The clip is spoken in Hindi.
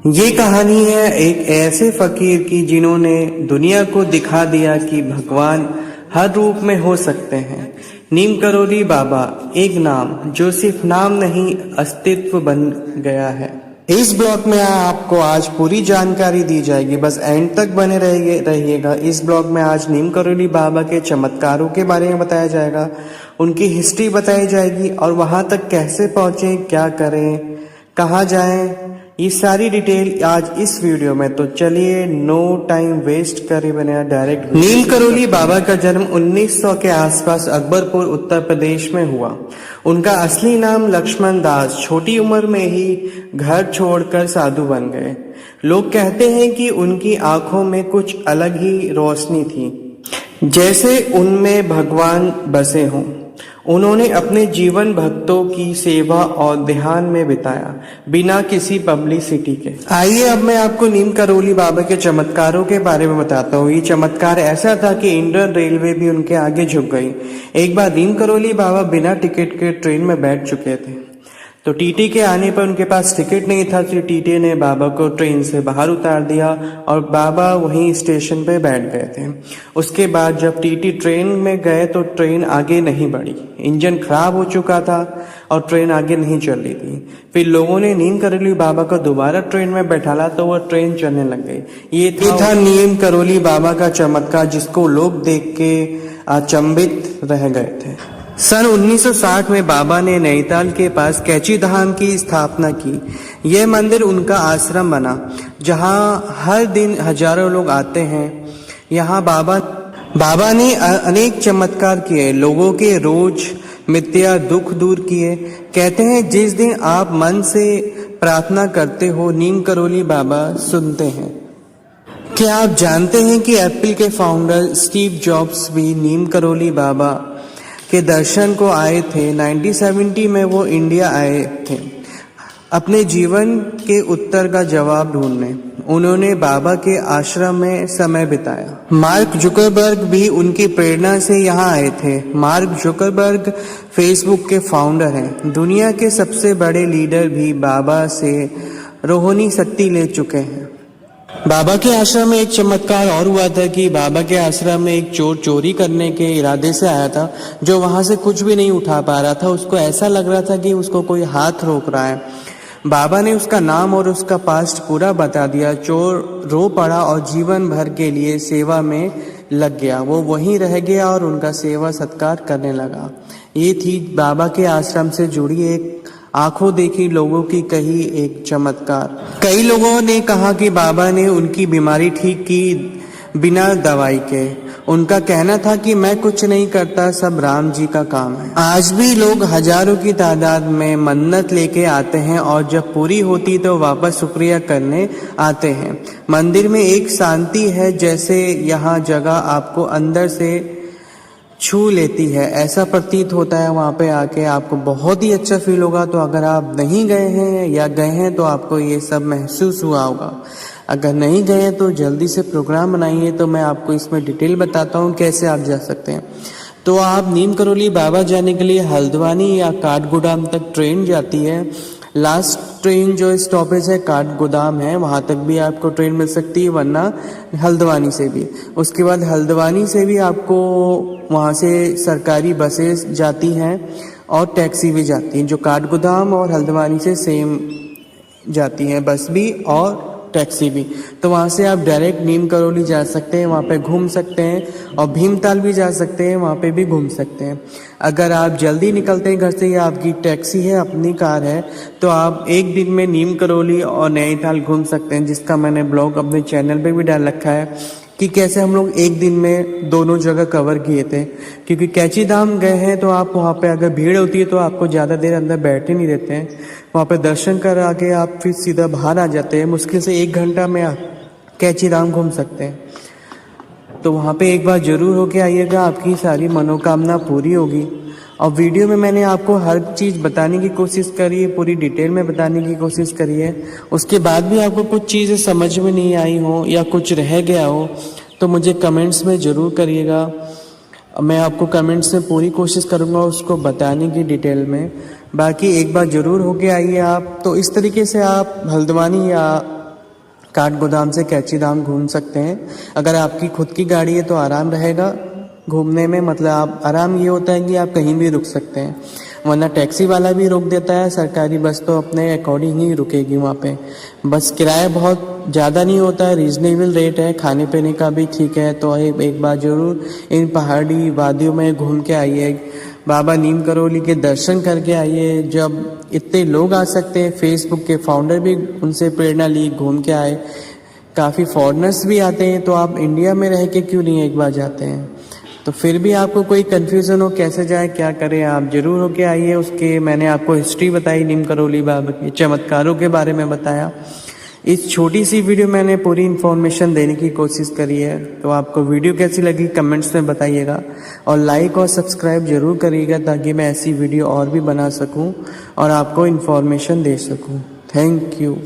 ये कहानी है एक ऐसे फकीर की जिन्होंने दुनिया को दिखा दिया कि भगवान हर रूप में हो सकते हैं। नीम करोली बाबा, एक नाम जो सिर्फ नाम नहीं अस्तित्व बन गया है। इस ब्लॉग में आपको आज पूरी जानकारी दी जाएगी, बस एंड तक बने रहिएगा। इस ब्लॉग में आज नीम करोली बाबा के चमत्कारों के बारे में बताया जाएगा, उनकी हिस्ट्री बताई जाएगी और वहां तक कैसे पहुंचे, क्या करें, कहाँ जाएं, ये सारी डिटेल आज इस वीडियो में। तो चलिए नो टाइम वेस्ट करे बने डायरेक्ट। नीम करोली बाबा का जन्म 1900 के आसपास अकबरपुर उत्तर प्रदेश में हुआ। उनका असली नाम लक्ष्मण दास। छोटी उम्र में ही घर छोड़कर साधु बन गए। लोग कहते हैं कि उनकी आंखों में कुछ अलग ही रोशनी थी, जैसे उनमें भगवान बसे हों। उन्होंने अपने जीवन भक्तों की सेवा और ध्यान में बिताया, बिना किसी पब्लिसिटी के। आइए अब मैं आपको नीम करोली बाबा के चमत्कारों के बारे में बताता हूँ। ये चमत्कार ऐसा था कि इंडियन रेलवे भी उनके आगे झुक गई। एक बार नीम करोली बाबा बिना टिकट के ट्रेन में बैठ चुके थे, तो टीटी के आने पर उनके पास टिकट नहीं था, तो टीटी ने बाबा को ट्रेन से बाहर उतार दिया और बाबा वहीं स्टेशन पे बैठ गए थे। उसके बाद जब टीटी ट्रेन में गए तो ट्रेन आगे नहीं बढ़ी, इंजन खराब हो चुका था और ट्रेन आगे नहीं चल रही थी। फिर लोगों ने नीम करोली बाबा को दोबारा ट्रेन में बैठाला तो वह ट्रेन चलने लग गई। ये था नीम करोली बाबा का चमत्कार, जिसको लोग देख के अचंभित रह गए थे। सन 1960 में बाबा ने नैनीताल के पास कैची धाम की स्थापना की। यह मंदिर उनका आश्रम बना, जहां हर दिन हजारों लोग आते हैं। यहाँ बाबा ने अनेक चमत्कार किए, लोगों के रोज मिथ्या दुख दूर किए। कहते हैं जिस दिन आप मन से प्रार्थना करते हो, नीम करोली बाबा सुनते हैं। क्या आप जानते हैं कि एप्पल के फाउंडर स्टीव जॉब्स भी नीम करोली बाबा के दर्शन को आए थे। 1970 में वो इंडिया आए थे अपने जीवन के उत्तर का जवाब ढूंढने। उन्होंने बाबा के आश्रम में समय बिताया। मार्क जुकरबर्ग भी उनकी प्रेरणा से यहाँ आए थे। मार्क जुकरबर्ग फेसबुक के फाउंडर हैं। दुनिया के सबसे बड़े लीडर भी बाबा से रूहानी शक्ति ले चुके हैं। बाबा के आश्रम में एक चमत्कार और हुआ था कि बाबा के आश्रम में एक चोर चोरी करने के इरादे से आया था, जो वहां से कुछ भी नहीं उठा पा रहा था। उसको ऐसा लग रहा था कि उसको कोई हाथ रोक रहा है। बाबा ने उसका नाम और उसका पास्ट पूरा बता दिया। चोर रो पड़ा और जीवन भर के लिए सेवा में लग गया। वो वहीं रह गया और उनका सेवा सत्कार करने लगा। ये थी बाबा के आश्रम से जुड़ी एक आंखों देखी लोगों की कही एक चमत्कार। कई लोगों ने कहा कि बाबा ने उनकी बीमारी ठीक की बिना दवाई के। उनका कहना था कि मैं कुछ नहीं करता, सब राम जी का काम है। आज भी लोग हजारों की तादाद में मन्नत लेके आते हैं और जब पूरी होती तो वापस शुक्रिया करने आते हैं। मंदिर में एक शांति है, जैसे यहाँ जगह आपको अंदर से छू लेती है। ऐसा प्रतीत होता है वहाँ पे आके, आपको बहुत ही अच्छा फील होगा। तो अगर आप नहीं गए हैं या गए हैं तो आपको ये सब महसूस हुआ होगा। अगर नहीं गए हैं तो जल्दी से प्रोग्राम बनाइए। तो मैं आपको इसमें डिटेल बताता हूँ कैसे आप जा सकते हैं। तो आप नीम करोली बाबा जाने के लिए हल्द्वानी या काठगोदाम तक ट्रेन जाती है। लास्ट ट्रेन जो स्टॉपेज है काठगोदाम है, वहां तक भी आपको ट्रेन मिल सकती है, वरना हल्द्वानी से भी। उसके बाद हल्द्वानी से भी आपको वहां से सरकारी बसेस जाती हैं और टैक्सी भी जाती हैं, जो काठगोदाम और हल्द्वानी से सेम जाती हैं, बस भी और टैक्सी भी। तो वहाँ से आप डायरेक्ट नीम करोली जा सकते हैं, वहाँ पे घूम सकते हैं और भीमताल भी जा सकते हैं, वहाँ पे भी घूम सकते हैं। अगर आप जल्दी निकलते हैं घर से या आपकी टैक्सी है, अपनी कार है, तो आप एक दिन में नीम करोली और नैनीताल घूम सकते हैं, जिसका मैंने ब्लॉग अपने चैनल पे भी डाल रखा है कि कैसे हम लोग एक दिन में दोनों जगह कवर किए थे। क्योंकि कैची धाम गए हैं तो आप वहाँ पे अगर भीड़ होती है तो आपको ज़्यादा देर अंदर बैठे नहीं देते हैं। वहाँ पे दर्शन कर आके आप फिर सीधा बाहर आ जाते हैं। मुश्किल से 1 घंटा में आप कैची धाम घूम सकते हैं। तो वहाँ पे एक बार जरूर होके आइएगा, आपकी सारी मनोकामना पूरी होगी। और वीडियो में मैंने आपको हर चीज़ बताने की कोशिश करी है, पूरी डिटेल में बताने की कोशिश करी है। उसके बाद भी आपको कुछ चीज़ें समझ में नहीं आई हो या कुछ रह गया हो तो मुझे कमेंट्स में ज़रूर करिएगा। मैं आपको कमेंट्स में पूरी कोशिश करूँगा उसको बताने की डिटेल में। बाकी एक बार ज़रूर होके आइए आप। तो इस तरीके से आप हल्द्वानी या काठगोदाम से कैची धाम घूम सकते हैं। अगर आपकी खुद की गाड़ी है तो आराम रहेगा घूमने में, मतलब आप आराम ये होता है कि आप कहीं भी रुक सकते हैं, वरना टैक्सी वाला भी रोक देता है, सरकारी बस तो अपने अकॉर्डिंग ही रुकेगी वहाँ पे। बस किराया बहुत ज़्यादा नहीं होता है, रीजनेबल रेट है, खाने पीने का भी ठीक है। तो एक बार ज़रूर इन पहाड़ी वादियों में घूम के आइए, बाबा नीम करोली के दर्शन करके आइए। जब इतने लोग आ सकते हैं, फेसबुक के फाउंडर भी उनसे प्रेरणा ली, घूम के आए, काफ़ी फॉरेनर्स भी आते हैं, तो आप इंडिया में रह के क्यों नहीं एक बार जाते हैं। तो फिर भी आपको कोई कन्फ्यूज़न हो कैसे जाए क्या करें, आप ज़रूर होके आइए। उसके मैंने आपको हिस्ट्री बताई, नीम करोली बाबा के चमत्कारों के बारे में बताया। इस छोटी सी वीडियो मैंने पूरी इन्फॉर्मेशन देने की कोशिश करी है। तो आपको वीडियो कैसी लगी कमेंट्स में बताइएगा, और लाइक और सब्सक्राइब ज़रूर करिएगा ताकि मैं ऐसी वीडियो और भी बना सकूं और आपको इन्फॉर्मेशन दे सकूं। Thank you.